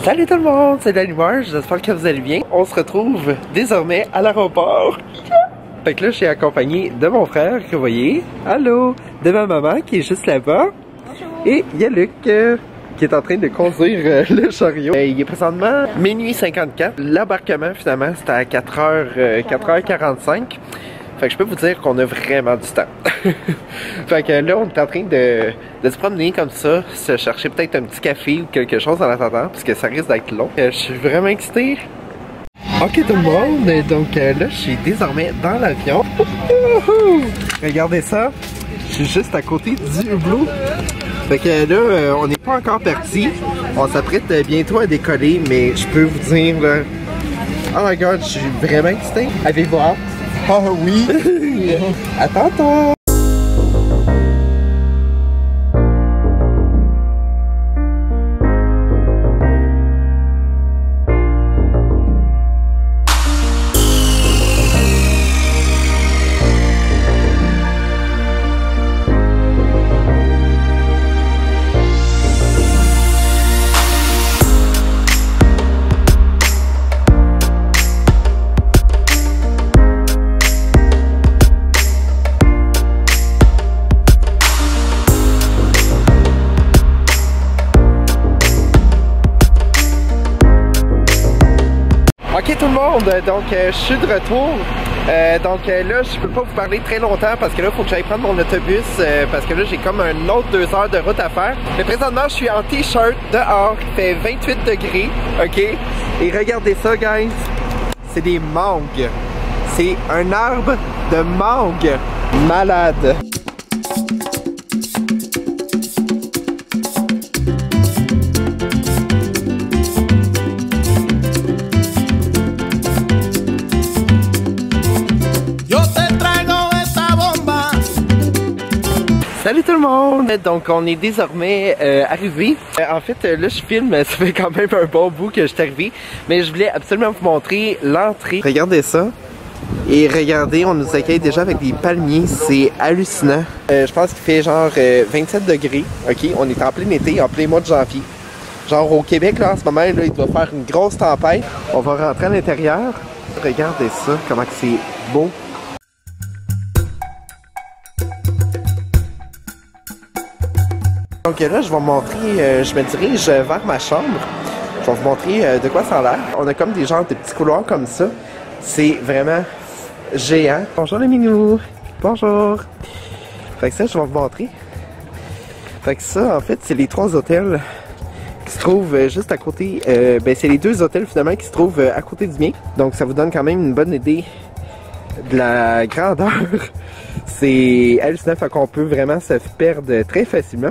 Salut tout le monde, c'est Danimar, j'espère que vous allez bien. On se retrouve désormais à l'aéroport. Fait que là, je suis accompagné de mon frère que vous voyez. Allô, de ma maman qui est juste là-bas. Bonjour. Et il y a Luc qui est en train de conduire le chariot. Il est présentement minuit 54. L'embarquement finalement c'était à 4h45. Fait que je peux vous dire qu'on a vraiment du temps. Fait que là, on est en train de se promener comme ça, se chercher peut-être un petit café ou quelque chose en attendant, parce que ça risque d'être long. Je suis vraiment excité. Ok tout le monde, donc là, je suis désormais dans l'avion. Regardez ça, je suis juste à côté du hublot. Fait que là, on n'est pas encore parti. On s'apprête bientôt à décoller, mais je peux vous dire, là, oh my god, je suis vraiment excité. Avez-vous hâte? Ah oui! À tantôt! Ok tout le monde, donc je suis de retour. Donc là, je peux pas vous parler très longtemps parce que là, il faut que j'aille prendre mon autobus parce que là, j'ai comme un autre 2 heures de route à faire. Mais présentement, je suis en t-shirt dehors, il fait 28 degrés, ok? Et regardez ça, guys, c'est des mangues. C'est un arbre de mangue malade. Salut tout le monde! Donc on est désormais arrivé. En fait là je filme, ça fait quand même un bon bout que je suis arrivé. Mais je voulais absolument vous montrer l'entrée. Regardez ça. Et regardez, on nous accueille déjà avec des palmiers. C'est hallucinant. Je pense qu'il fait genre 27 degrés. Ok, on est en plein été, en plein mois de janvier. Genre au Québec là en ce moment, là, il doit faire une grosse tempête. On va rentrer à l'intérieur. Regardez ça, comment c'est beau. Donc là, je vais vous montrer, je me dirige vers ma chambre. Je vais vous montrer de quoi ça a l'air. On a comme des genres de petits couloirs comme ça. C'est vraiment géant. Bonjour les minous. Bonjour. Fait que ça, je vais vous montrer. Fait que ça, en fait, c'est les 3 hôtels qui se trouvent juste à côté. Ben, c'est les 2 hôtels finalement qui se trouvent à côté du mien. Donc ça vous donne quand même une bonne idée de la grandeur. C'est hallucinant, fait qu'on peut vraiment se perdre très facilement.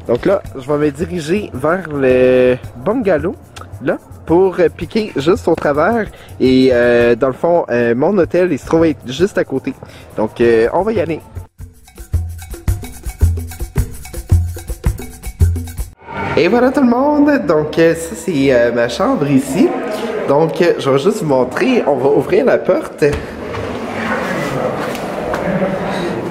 Donc là, je vais me diriger vers le bungalow, là, pour piquer juste au travers. Et dans le fond, mon hôtel, il se trouve être juste à côté. Donc, on va y aller. Et voilà tout le monde. Donc, ça, c'est ma chambre ici. Donc, je vais juste vous montrer. On va ouvrir la porte.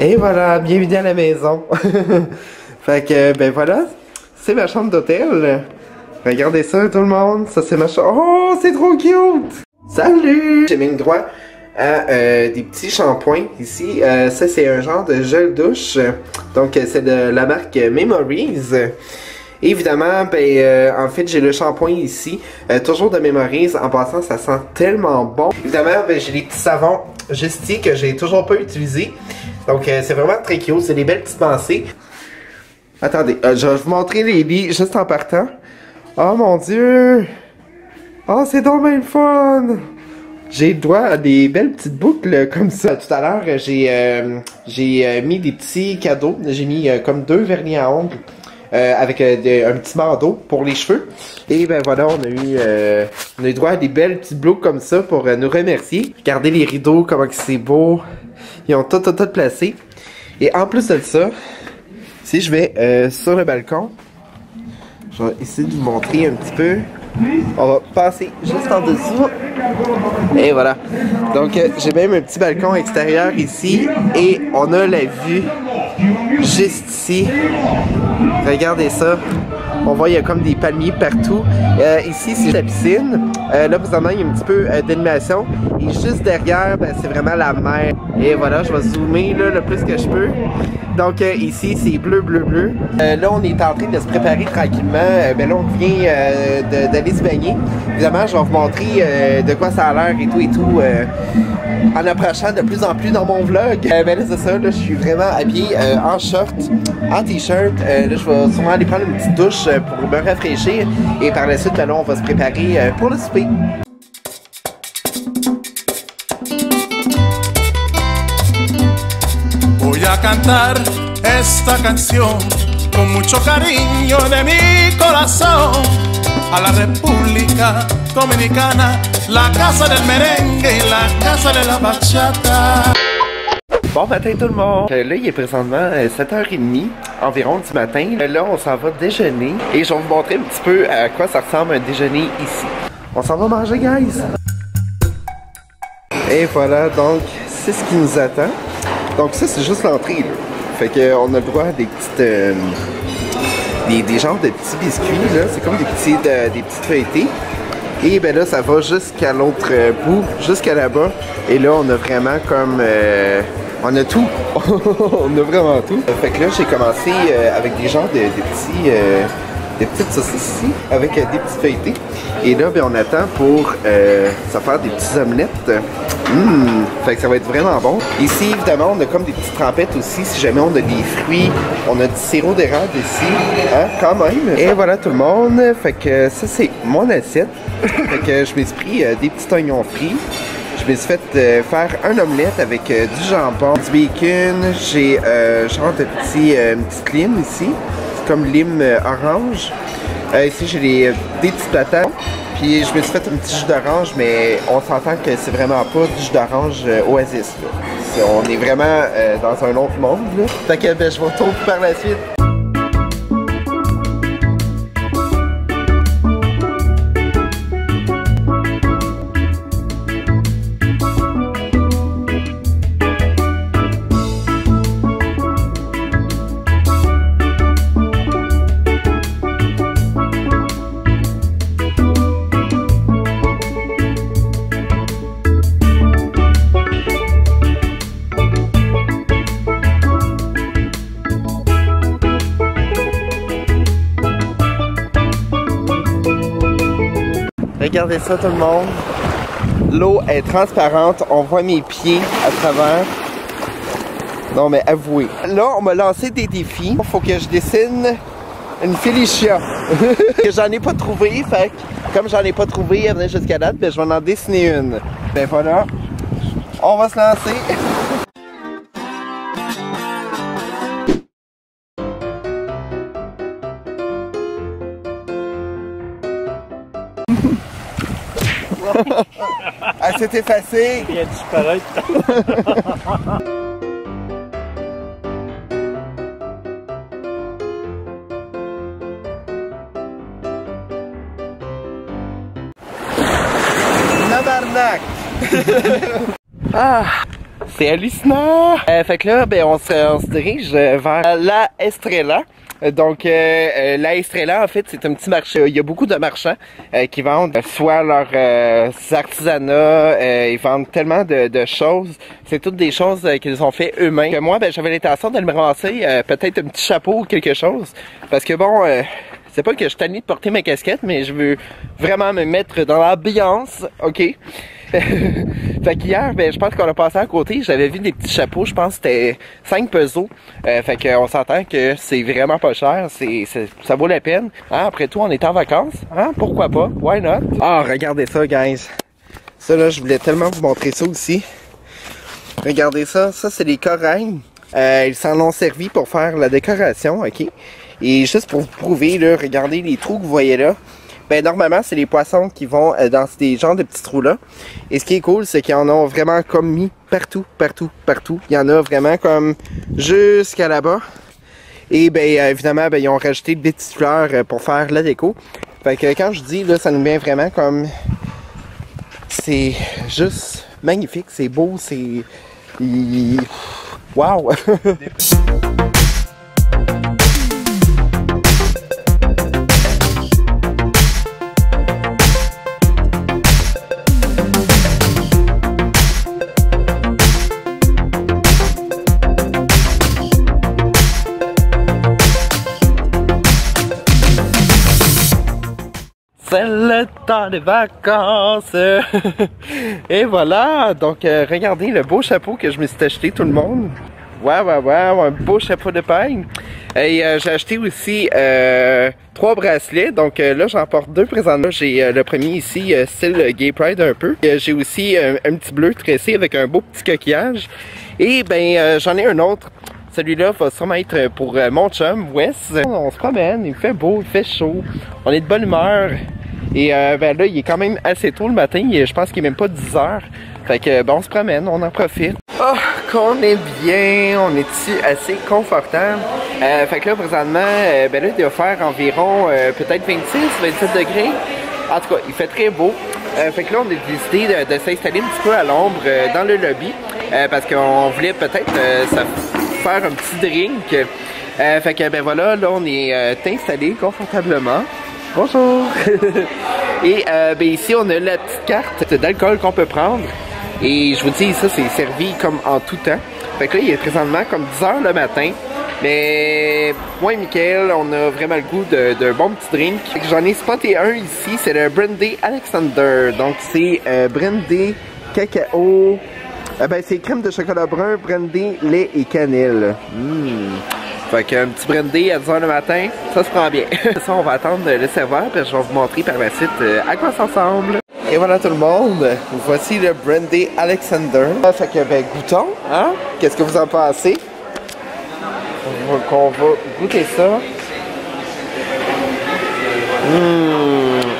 Et voilà, bienvenue à la maison. Fait que, ben voilà, c'est ma chambre d'hôtel. Regardez ça tout le monde, ça c'est ma chambre. Oh, c'est trop cute! Salut! J'ai mis le droit à des petits shampoings ici. Ça c'est un genre de gel douche. Donc c'est de la marque Memories. Évidemment, ben en fait j'ai le shampoing ici, toujours de Memories. En passant, ça sent tellement bon. Évidemment, ben, j'ai les petits savons juste ici que j'ai toujours pas utilisés. Donc c'est vraiment très cute, c'est des belles petites pensées. Attendez, je vais vous montrer les lits juste en partant. Oh mon dieu! Oh, c'est donc bien le fun! J'ai le droit à des belles petites boucles comme ça. Tout à l'heure, j'ai mis des petits cadeaux. J'ai mis comme 2 vernis à ongles avec un petit bandeau pour les cheveux. Et ben voilà, on a eu droit à des belles petites boucles comme ça pour nous remercier. Regardez les rideaux, comment c'est beau. Ils ont tout placé. Et en plus de ça, si je vais sur le balcon, je vais essayer de vous montrer un petit peu. On va passer juste en dessous. Et voilà. Donc j'ai même un petit balcon extérieur ici. Et on a la vue juste ici. Regardez ça. On voit il y a comme des palmiers partout. Ici c'est la piscine. Là présentement il y a un petit peu d'animation. Et juste derrière, ben, c'est vraiment la mer. Et voilà, je vais zoomer là, le plus que je peux. Donc ici c'est bleu, bleu, bleu. Là on est en train de se préparer tranquillement. Ben là on vient d'aller se baigner. Évidemment je vais vous montrer de quoi ça a l'air et tout en approchant de plus en plus dans mon vlog. Ben là c'est ça, là je suis vraiment habillé en short, en t-shirt. Là je vais sûrement aller prendre une petite douche pour me rafraîchir. Et par la suite ben là on va se préparer pour le souper. Voy a cantar esta canción con mucho cariño de mi corazón a la República Dominicana, la casa del merengue y la casa de la bachata. Bon matin tout le monde! Là il est présentement 7h30 environ du matin. Là on s'en va déjeuner et je vais vous montrer un petit peu à quoi ça ressemble un déjeuner ici. On s'en va manger guys! Et voilà donc c'est ce qui nous attend. Donc ça c'est juste l'entrée là. Fait qu'on a le droit à des petites des genres de petits biscuits là. C'est comme des petites feuilletés. Et ben là ça va jusqu'à l'autre bout, jusqu'à là-bas. Et là on a vraiment comme on a tout. On a vraiment tout. Fait que là j'ai commencé avec des genres des petites saucisses ici, avec des petites feuilletés. Et là ben on attend pour ça faire des petites omelettes. Fait que ça va être vraiment bon. Ici, évidemment, on a comme des petites trempettes aussi. Si jamais on a des fruits, on a du sirop d'érable ici. Hein, quand même. Et voilà tout le monde. Fait que ça, c'est mon assiette. Fait que je me suis pris des petits oignons frits. Je me suis fait faire un omelette avec du jambon, du bacon. J'ai genre de une petite lime ici. C'est comme lime orange. Ici, j'ai des petites patates. Puis je me suis fait un petit jus d'orange, mais on s'entend que c'est vraiment pas du jus d'orange Oasis. Là. On est vraiment dans un autre monde. Là. Fait que ben, je vous retrouve par la suite. Regardez ça tout le monde. L'eau est transparente. On voit mes pieds à travers. Non mais avouez. Là on m'a lancé des défis. Il faut que je dessine une Félicia. Que j'en ai pas trouvé. Fait que comme j'en ai pas trouvé, elle venait jusqu'à date, ben, je vais en dessiner une. Ben voilà. On va se lancer. Ah, c'est effacé. Il a disparu. Tabarnak. Ah, c'est hallucinant. Fait que là, ben, on se dirige vers la Estrella. Donc, la Estrella, en fait, c'est un petit marché. Il y a beaucoup de marchands qui vendent soit leurs artisanats, ils vendent tellement de choses. C'est toutes des choses qu'ils ont fait eux-mêmes. Moi, ben, j'avais l'intention de me ramasser peut-être un petit chapeau ou quelque chose. Parce que bon, c'est pas que je suis tanné de porter ma casquette, mais je veux vraiment me mettre dans l'ambiance, ok? Fait qu'hier, ben, je pense qu'on a passé à côté, j'avais vu des petits chapeaux, je pense que c'était 5 pesos. Fait qu'on s'entend que c'est vraiment pas cher, ça vaut la peine. Hein, après tout, on est en vacances, hein, pourquoi pas, why not? Ah, regardez ça, guys. Ça là, je voulais tellement vous montrer ça aussi. Regardez ça, ça c'est des corails. Ils s'en ont servi pour faire la décoration, ok? Et juste pour vous prouver, là, regardez les trous que vous voyez là. Ben normalement, c'est les poissons qui vont dans ces genres de petits trous-là. Et ce qui est cool, c'est qu'ils en ont vraiment comme mis partout, partout, partout. Il y en a vraiment comme jusqu'à là-bas. Et ben évidemment, ben, ils ont rajouté des petites fleurs pour faire la déco. Fait que quand je dis, là, ça nous met vraiment comme... C'est juste magnifique, c'est beau, c'est... Wow! C'est le temps des vacances. Et voilà, donc regardez le beau chapeau que je me suis acheté, tout le monde. Wow, un beau chapeau de paille. Et j'ai acheté aussi 3 bracelets, donc là j'en porte 2 présentement. J'ai le premier ici, style Gay Pride un peu. J'ai aussi un petit bleu tressé avec un beau petit coquillage. Et ben j'en ai un autre. Celui-là va sûrement être pour mon chum, Wes. On se promène, il fait beau, il fait chaud, on est de bonne humeur. Et ben là, il est quand même assez tôt le matin, je pense qu'il est même pas 10 heures. Fait que bon, on se promène, on en profite. Oh, qu'on est bien, on est ici assez confortable. Fait que là, présentement, ben là, il va faire environ peut-être 26, 27 degrés. En tout cas, il fait très beau. Fait que là, on a décidé de s'installer un petit peu à l'ombre dans le lobby. Parce qu'on voulait peut-être faire un petit drink. Fait que ben voilà, là, on est installé confortablement. Bonjour! Et ben ici, on a la petite carte d'alcool qu'on peut prendre. Et je vous dis, ça, c'est servi comme en tout temps. Fait que là, il est présentement comme 10 h le matin. Mais moi et Mickaël, on a vraiment le goût d'un bon petit drink. J'en ai spoté un ici, c'est le Brandy Alexander. Donc c'est brandy, cacao, ben c'est crème de chocolat brun, brandy, lait et cannelle. Fait qu'un petit brandy à 10 h le matin, ça se prend bien. Ça, on va attendre le serveur, puis je vais vous montrer par la suite à quoi ça ressemble. Et voilà tout le monde, voici le Brandy Alexander. Fait que ben goûtons, hein? Qu'est-ce que vous en pensez? On va goûter ça.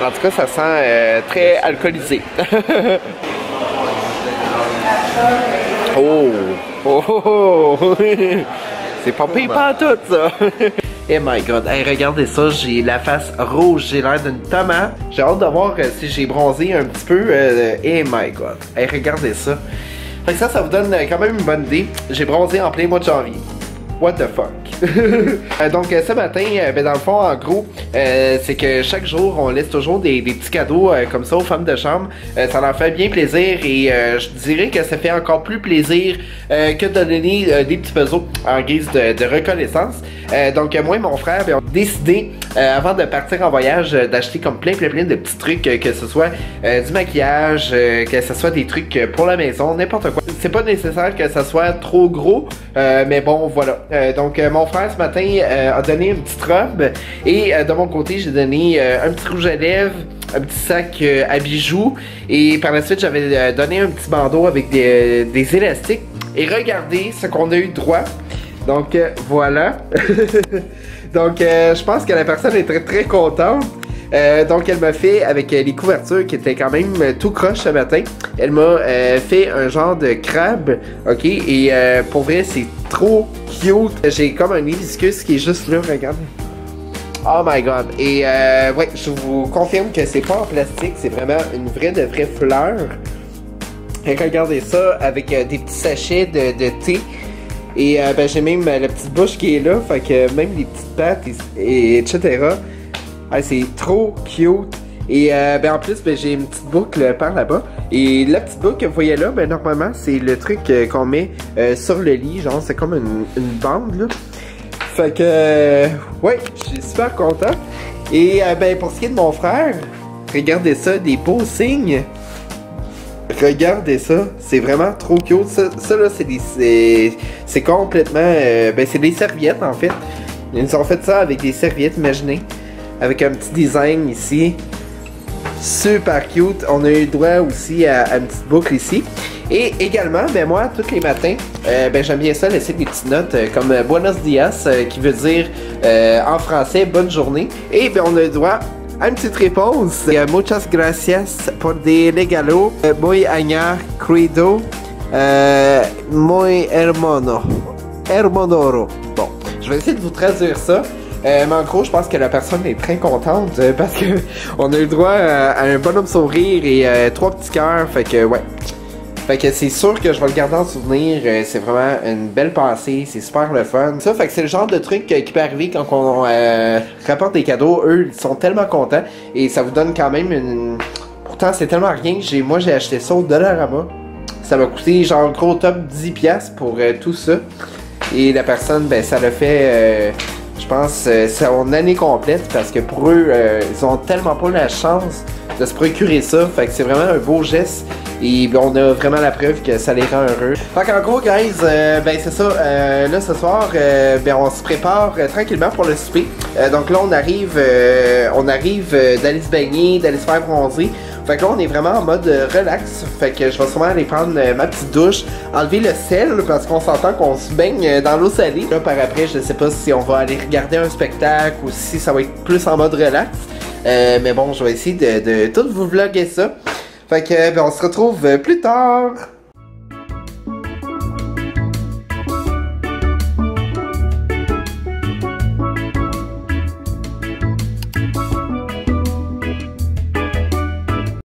En tout cas, ça sent très alcoolisé. Oh! C'est pas pire pas tout ça! Oh my god, hey, regardez ça, j'ai la face rouge, j'ai l'air d'une tomate. J'ai hâte de voir si j'ai bronzé un petit peu. Oh my god, hey, regardez ça. Fait que ça vous donne quand même une bonne idée. J'ai bronzé en plein mois de janvier. What the fuck? Donc ce matin, ben, dans le fond, en gros, c'est que chaque jour, on laisse toujours des petits cadeaux comme ça aux femmes de chambre. Ça leur fait bien plaisir et je dirais que ça fait encore plus plaisir que de donner des petits puzzles en guise de reconnaissance. Donc moi et mon frère, ben, on a décidé, avant de partir en voyage, d'acheter comme plein de petits trucs, que ce soit du maquillage, que ce soit des trucs pour la maison, n'importe quoi. C'est pas nécessaire que ça soit trop gros, mais bon, voilà. Donc mon frère ce matin a donné une petite robe et de mon côté j'ai donné un petit rouge à lèvres, un petit sac à bijoux et par la suite j'avais donné un petit bandeau avec des élastiques et regardez ce qu'on a eu droit. Donc voilà. Donc je pense que la personne est très contente. Donc elle m'a fait avec les couvertures qui étaient quand même tout croche ce matin. Elle m'a fait un genre de crabe, ok, et pour vrai c'est trop cute. J'ai comme un hibiscus qui est juste là, regarde. Oh my god. Et ouais, je vous confirme que c'est pas en plastique, c'est vraiment une vraie fleur. Et regardez ça avec des petits sachets de thé. Et ben j'ai même la petite bouche qui est là, fait que même les petites pattes et etc. Ah, c'est trop cute. Et ben en plus, ben, j'ai une petite boucle par là-bas. Et la petite boucle que vous voyez là, ben normalement, c'est le truc qu'on met sur le lit. Genre, c'est comme une bande, là. Fait que, ouais, je suis super content. Et ben pour ce qui est de mon frère, regardez ça, des beaux signes. Regardez ça, c'est vraiment trop cute. Ça là, c'est complètement... ben c'est des serviettes, en fait. Ils nous ont fait ça avec des serviettes, imaginez. Avec un petit design ici. Super cute. On a eu droit aussi à une petite boucle ici. Et également, ben moi, tous les matins, ben j'aime bien ça, laisser des petites notes comme Buenos Dias, qui veut dire en français bonne journée. Et ben on a eu droit à une petite réponse. Muchas gracias por de regalo. Muy aña crido. Muy hermano. Hermanoro. Bon, je vais essayer de vous traduire ça. Mais en gros, je pense que la personne est très contente parce que on a eu le droit à un bonhomme sourire et 3 petits cœurs. Fait que ouais. Fait que c'est sûr que je vais le garder en souvenir. C'est vraiment une belle passée. C'est super le fun. Ça, fait que c'est le genre de truc qui peut arriver quand on rapporte des cadeaux. Eux, ils sont tellement contents. Et ça vous donne quand même une... Pourtant, c'est tellement rien. Moi, j'ai acheté ça au Dollarama. Ça m'a coûté genre gros top 10$ pour tout ça. Et la personne, ben ça l'a fait... Je pense que c'est en année complète parce que pour eux, ils ont tellement pas la chance de se procurer ça. Fait que c'est vraiment un beau geste. Et on a vraiment la preuve que ça les rend heureux. Fait qu'en gros, guys, ben c'est ça. Là, ce soir, ben on se prépare tranquillement pour le souper. Donc là, on arrive d'aller se baigner, d'aller se faire bronzer. Fait que là, on est vraiment en mode relax. Fait que je vais sûrement aller prendre ma petite douche, enlever le sel, parce qu'on s'entend qu'on se baigne dans l'eau salée. Là, par après, je sais pas si on va aller regarder un spectacle ou si ça va être plus en mode relax. Mais bon, je vais essayer de tout vous vlogger ça. Fait que, ben, on se retrouve plus tard.